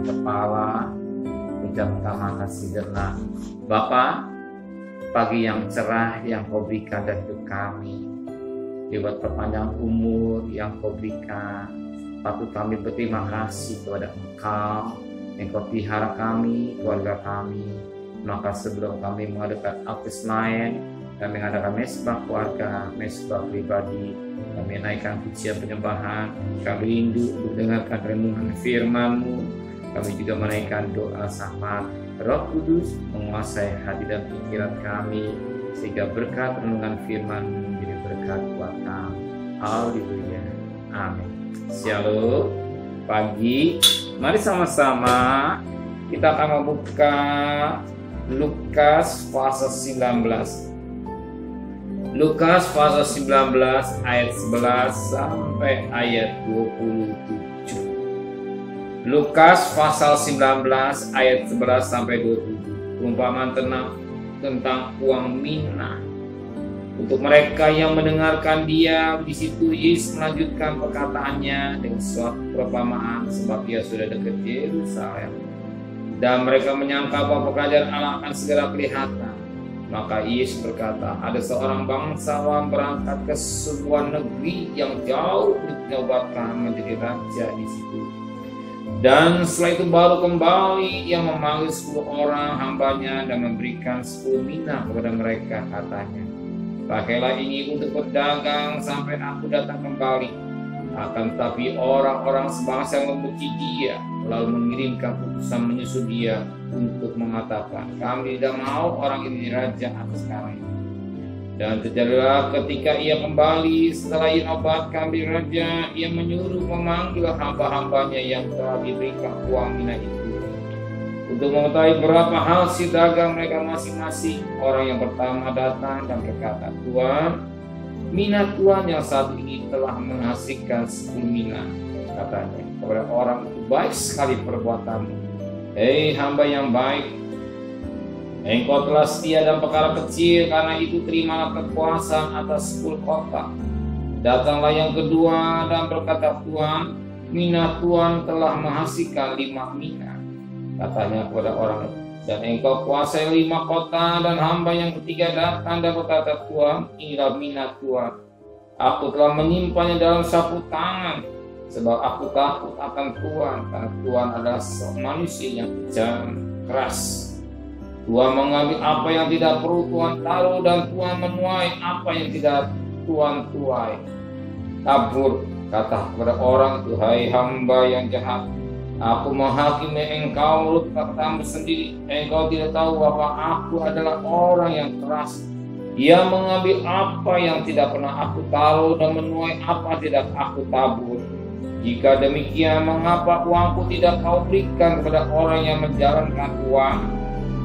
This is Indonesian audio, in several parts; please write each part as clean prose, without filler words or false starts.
angkat kepala, pejamkan mata sejenak. Bapa, pagi yang cerah yang Kau berikan dari hidup kami, lewat perpanjang umur yang Kau berikan, patut kami berterima kasih kepada Engkau yang Kau pelihara kami, keluarga kami. Maka sebelum kami mengadakan aktivitas lain, kami mengadakan mesbah keluarga, mesbah pribadi, kami naikkan pujian penyembahan, kami rindu mendengarkan renungan firman-Mu, kami juga menaikkan doa syafaat. Roh Kudus menguasai hati dan pikiran kami, sehingga berkat renungan firman menjadi berkat buat kami. Haleluya. Amin. Shalom. Pagi, mari sama-sama kita akan membuka Lukas pasal 19. Lukas pasal 19 ayat 11 sampai ayat 27. Lukas pasal 19 ayat 11 sampai 27. Perumpamaan tentang uang mina. Untuk mereka yang mendengarkan dia, di situ Yesus melanjutkan perkataannya dengan suatu perumpamaan, sebab ia sudah dekat Yerusalem. Dan mereka menyangka bahwa pekerjaan Allah akan segera kelihatan. Maka Yesus berkata, ada seorang bangsawan berangkat ke sebuah negeri yang jauh dinobatkan menjadi raja di situ. Dan setelah itu baru kembali, ia memanggil 10 orang hambanya dan memberikan 10 mina kepada mereka, katanya, pakailah ini untuk berdagang sampai aku datang kembali. Akan tetapi orang-orang sebangsa yang membenci dia lalu mengirimkan utusan menyusul dia untuk mengatakan, kami tidak mau orang ini raja atas kami. Dan terjadilah ketika ia kembali setelah ia nobatkan menjadi raja, ia menyuruh memanggil hamba-hambanya yang telah diberikan uang mina itu untuk mengetahui berapa hasil dagang mereka masing-masing. Orang yang pertama datang dan berkata, Tuan, mina Tuhan yang satu ini telah menghasilkan 10 mina, katanya kepada orang itu, baik sekali perbuatanmu, hei hamba yang baik, engkau telah setia dalam perkara kecil, karena itu terimalah kekuasaan atas 10 kota. Datanglah yang kedua dan berkata, Tuan, mina Tuhan telah menghasilkan 5 mina, katanya kepada orang itu, dan engkau kuasai 5 kota. Dan hamba yang ketiga datang dan berkata, Tuan, inilah mina Tuhan, aku telah menyimpannya dalam sapu tangan, sebab aku takut akan Tuhan, karena Tuhan adalah manusia yang kejam, keras. Tuhan mengambil apa yang tidak perlu Tuhan taruh, dan Tuhan menuai apa yang tidak Tuhan tuai. Tabur, kata kepada orang itu, hai hamba yang jahat, aku menghakimi engkau menurut katamu sendiri. Engkau tidak tahu bahwa aku adalah orang yang keras. Ia mengambil apa yang tidak pernah aku taruh dan menuai apa tidak aku tabur. Jika demikian, mengapa uangku tidak kau berikan kepada orang yang menjalankan uang?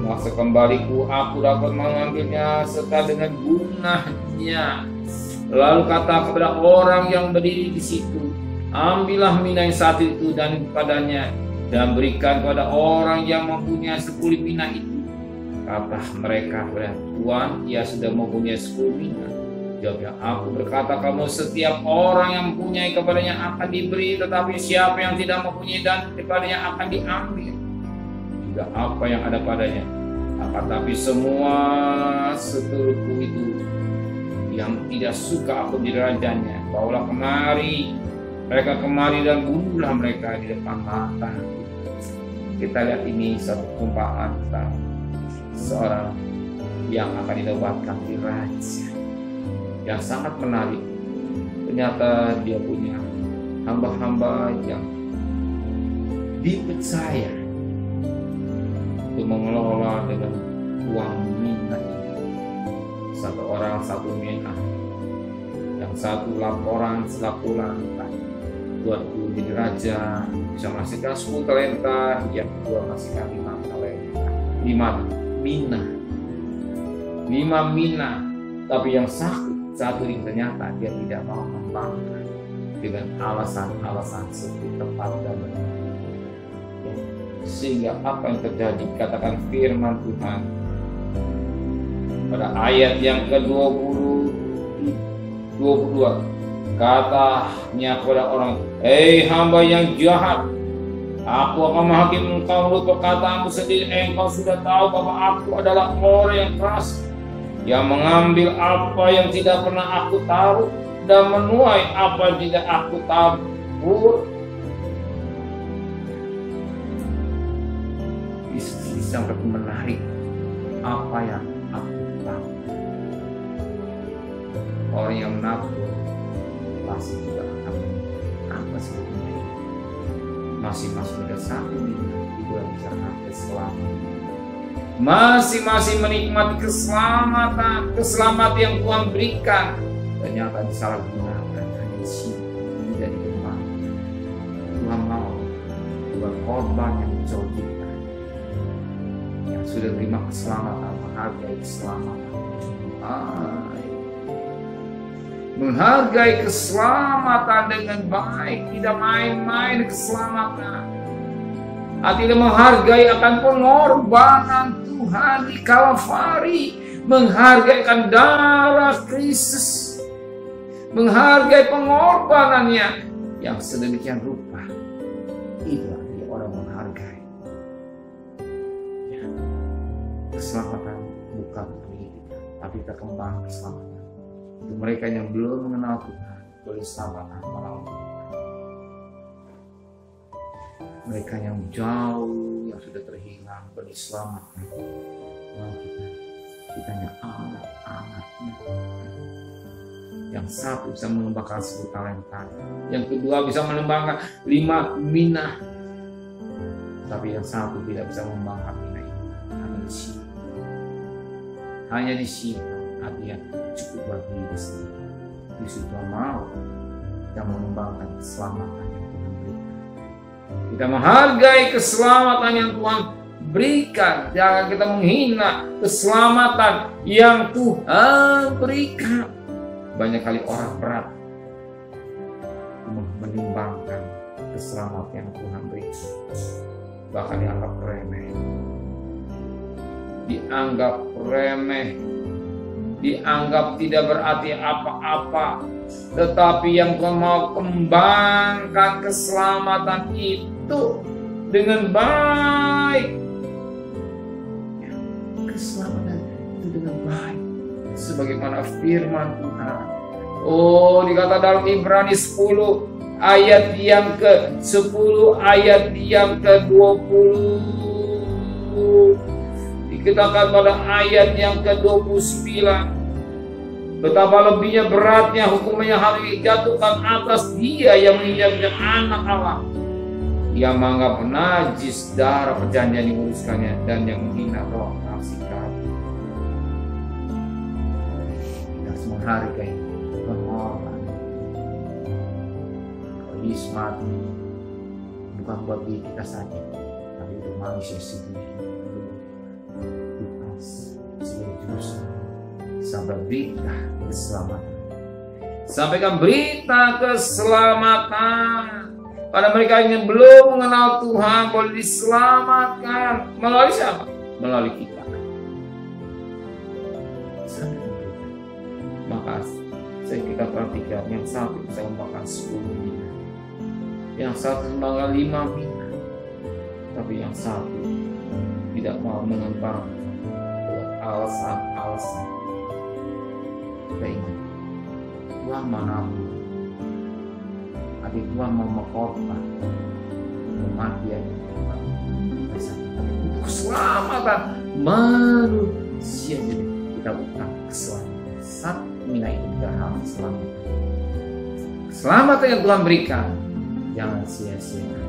Masa kembaliku aku dapat mengambilnya serta dengan gunanya. Lalu kata kepada orang yang berdiri di situ, ambillah mina yang satu itu dan padanya, dan berikan kepada orang yang mempunyai 10 mina itu. Kata mereka kepada Tuan, ia sudah mempunyai 10 mina. Jawabnya, aku berkata kamu, setiap orang yang mempunyai kepadanya akan diberi, tetapi siapa yang tidak mempunyai dan kepadanya akan diambil juga apa yang ada padanya. Akan tapi semua seturutku itu yang tidak suka aku jadi rajanya, bawalah kemari mereka kemari dan bunuhlah mereka di depan mata. Kita lihat ini satu perumpamaan tentang seorang yang akan dinobatkan di raja, yang sangat menarik. Ternyata dia punya hamba-hamba yang dipercaya untuk mengelola dengan uang mina. Satu orang satu mina, yang satu laporan selaku lantai, tuanku jadi raja bisa menghasilkan 10 talenta, yang kedua menghasilkan 5 talenta, 5 mina. Tapi yang satu ini ternyata dia tidak mau membangkang dengan alasan-alasan seperti tepat dan benar. Sehingga apa yang terjadi, katakan firman Tuhan pada ayat yang ke-22, katanya kepada orang, hei hamba yang jahat, Aku akan menghakimi engkau menurut perkataanmu sendiri. Engkau sudah tahu bahwa aku adalah orang yang keras, yang mengambil apa yang tidak pernah aku taruh dan menuai apa yang tidak aku tabur. Sampai menarik apa yang aku tahu. Orang yang menabur pasti juga akan apa sebetulnya. Masing-masing ada satu di bulan bicara keselamatan. Masing-masing menikmati keselamatan yang Tuhan berikan. Ternyata disalahgunakan hanya di sini dan di rumah. Tuhan mau buat korban yang jauh kita, yang sudah terima keselamatan, menghargai keselamatan. Menghargai keselamatan dengan baik, tidak main-main keselamatan. Tidak menghargai akan pengorbanan Tuhan di Kalvari, menghargai akan darah Kristus, menghargai pengorbanannya yang sedemikian rupa. Itulah dia orang menghargai. Ya. Keselamatan bukan untuk kita, tapi kita kembang keselamatan. Untuk mereka yang belum mengenal Tuhan, boleh selamat malam. Mereka yang jauh, yang sudah terhilang, boleh selamat. Kita hanya anak-anaknya. Yang satu bisa mengembangkan 10 talenta, yang kedua bisa mengembangkan 5 mina, tapi yang satu tidak bisa mengembangkan mina itu. Hanya di sini. Artinya cukup bagi diri sendiri. Yesus Tuhan mau kita mengembangkan keselamatan yang Tuhan berikan. Kita menghargai keselamatan yang Tuhan berikan. Jangan kita menghina keselamatan yang Tuhan berikan. Banyak kali orang berat menimbangkan keselamatan yang Tuhan berikan. Bahkan dianggap remeh. Dianggap tidak berarti apa-apa, tetapi yang Tuhan mau kembangkan keselamatan itu dengan baik. Ya, keselamatan itu dengan baik, sebagaimana firman Tuhan. Dikata dalam Ibrani 10 ayat yang ke-10 ayat yang ke-20. Dikatakan pada ayat yang ke-29, betapa lebihnya beratnya hukuman yang harus dijatuhkan atas dia yang menginjaknya anak Allah, yang menganggap najis darah perjanjian diuruskannya, dan yang menghina roh kasih kami. Kita harus menghargai pengorbanan. Yesus mati bukan buat diri kita saja, tapi untuk manusia sendiri. Sampai berita keselamatan. Sampaikan berita keselamatan pada mereka yang belum mengenal Tuhan, boleh diselamatkan melalui siapa? Melalui kita. Maka kita perhatikan, yang satu bisa membakar 10 mina, yang satu membakar 5 mina, tapi yang satu tidak mau mengembangkan alasan. Kita ingat, Tuhan menabur. Adik Tuhan mau mengkorban kematian untuk keselamatan manusia. Jadi kita bukan keselamatan. Satu mina itu kita harus selamat. Keselamatan yang Tuhan berikan jangan sia-sia.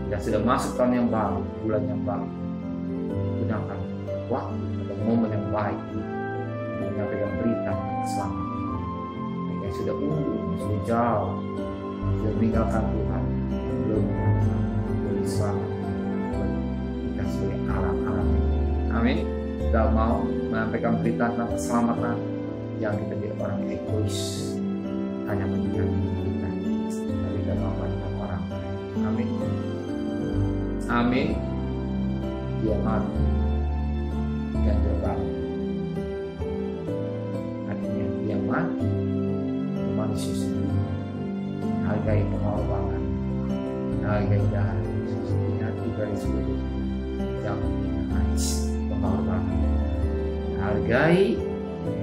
Kita sudah masuk tahun yang baru, bulan yang baru. Gunakan waktu atau momen yang baik menyampaikan berita keselamatan. Mereka yang sudah unggul, sudah jauh, sudah meninggalkan Tuhan, belum boleh selamat. Kita sebagai anak-anak. Amin. Kita mau menyampaikan berita tentang keselamatan. Jangan kita jadi orang egois, hanya mengingat kita, tapi kita mau banyak orang. Amin. Amin. Dia mati dan berbalik. Artinya dia mati manusia sendiri. Hargai pengorbanan, hargai darah Yesus, juga di sudut. Jangan menghina pengorbanan. Hargai,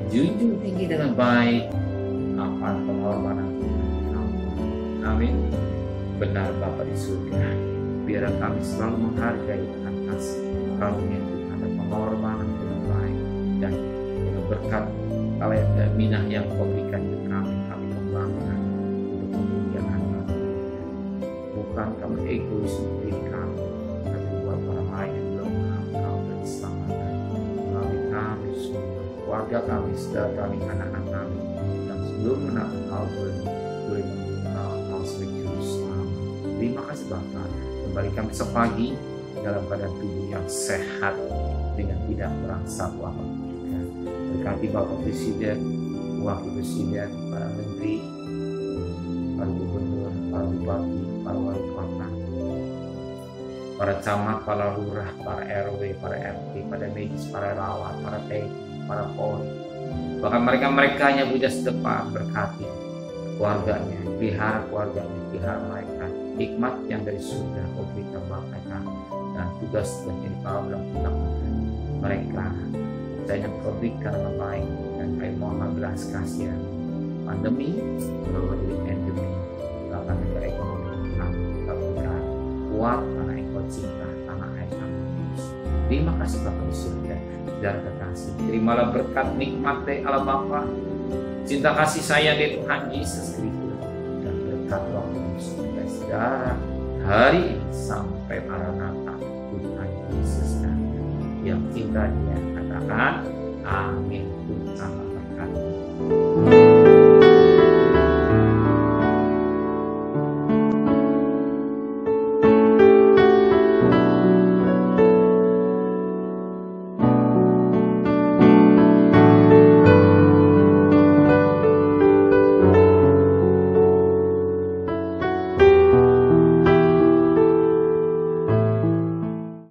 junjung tinggi dengan baik apa pengorbanan kamu. Amin. Benar Bapa di surga, biar kami selalu menghargai dengan kasih karunia Tuhan dan pengorbanan dengan baik, dan dengan berkat kalian dan minah yang kau berikan ke kami kembangkan untuk memuliakan kami. Bukan kami egois untuk diri kami, tapi buat orang lain yang belum mengenal kau dan diselamatkan. Melalui kami semua, keluarga kami, saudara kami, anak-anak kami, dan sebelum mengenal kau boleh mengenal kau sebagai Juru Selamat. Terima kasih Bapa. Kembali kami sepagi dalam keadaan tubuh yang sehat dengan tidak merasa apapun juga. Berkati Bapak Presiden, Wakil Presiden, para Menteri, para Gubernur, para Bupati, para Wali Kota, para camat, para lurah, para RW, para RT, para medis, para rawat, para TNI, para Polri, bahkan mereka yang punya sedepan, berkati keluarganya, pelihara keluarganya, pelihara mereka, hikmat yang dari surga kau berikan mereka, dan tugas yang ditaruh dalam pundak mereka, dan yang kau berikan dengan baik, dan kami mohon belas kasihan. Pandemi berubah jadi endemi, bahkan negara ekonomi kami tetap kuat karena engkau cinta tanah air kami. Terima kasih Bapa di surga dan kekasih. Terimalah berkat nikmat dari Allah Bapa, cinta kasih sayang dari Tuhan Yesus Kristus, dan berkat Roh Kudus dari saudara hari ini sampai Maranatha Tuhan Yesus yang cinta Dia katakan amin. Tuhan berkati.